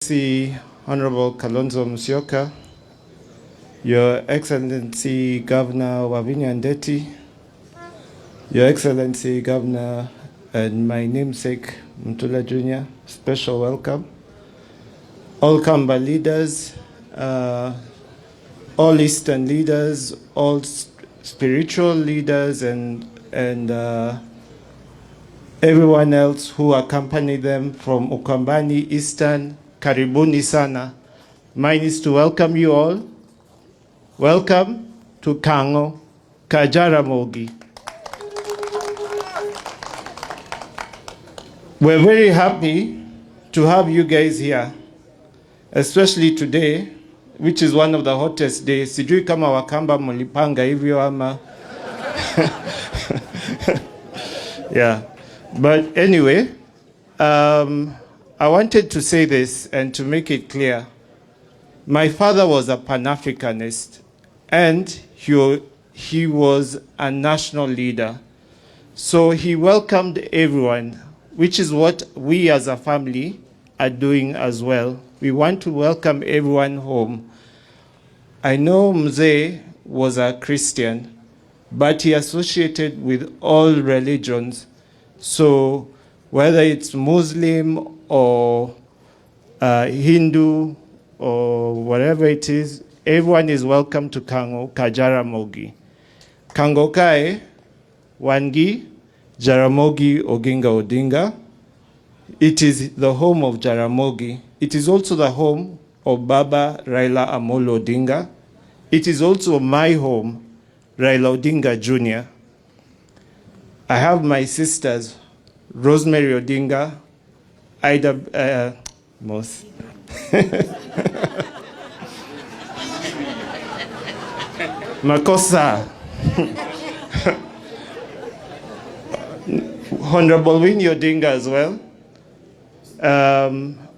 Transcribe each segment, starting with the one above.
Excellency Honorable Kalonzo Musyoka, Your Excellency Governor Wavinya Ndeti, Your Excellency Governor and my namesake Mtula Jr., special welcome. All Kamba leaders, all Eastern leaders, all spiritual leaders, and everyone else who accompany them from Ukambani, Eastern, Karibuni Sana. Mine is to welcome you all. Welcome to Kango, Kajaramogi. We're very happy to have you guys here, especially today, which is one of the hottest days. Sijui kama Wakamba mulipanga hivyo ama. Yeah. But anyway, I wanted to say this and to make it clear. My father was a Pan-Africanist and he was a national leader. So he welcomed everyone, which is what we as a family are doing as well. We want to welcome everyone home. I know Mzee was a Christian, but he associated with all religions. So whether it's Muslim or Hindu or whatever it is, everyone is welcome to Kango, Kajaramogi. Kango Kae, Wangi, Jaramogi Oginga Odinga. It is the home of Jaramogi. It is also the home of Baba Raila Amolo Odinga. It is also my home, Raila Odinga Jr. I have my sisters, Rosemary Odinga, Ida Moss. Makosa. Honorable Winnie Odinga as well.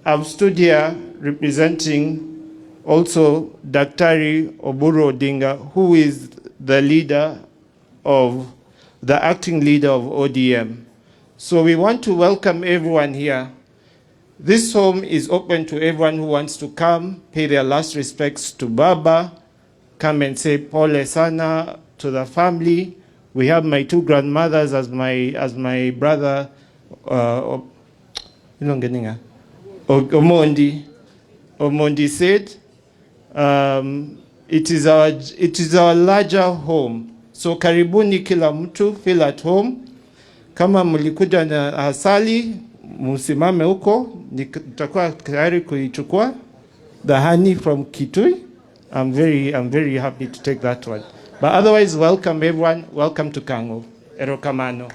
I've stood here representing also Daktari Oburu Odinga, who is the leader of, the acting leader of ODM. So we want to welcome everyone here. This home is open to everyone who wants to come, pay their last respects to Baba, come and say Pole Sana to the family. We have my two grandmothers as my brother, Omondi said. It is our larger home. So karibuni kila mtu, feel at home. Kama mlikuja na asali, musimame huko, nitakuwa tayari kuichukua. The honey from Kitui. I'm very happy to take that one. But otherwise, welcome everyone. Welcome to Kango. Erokamano.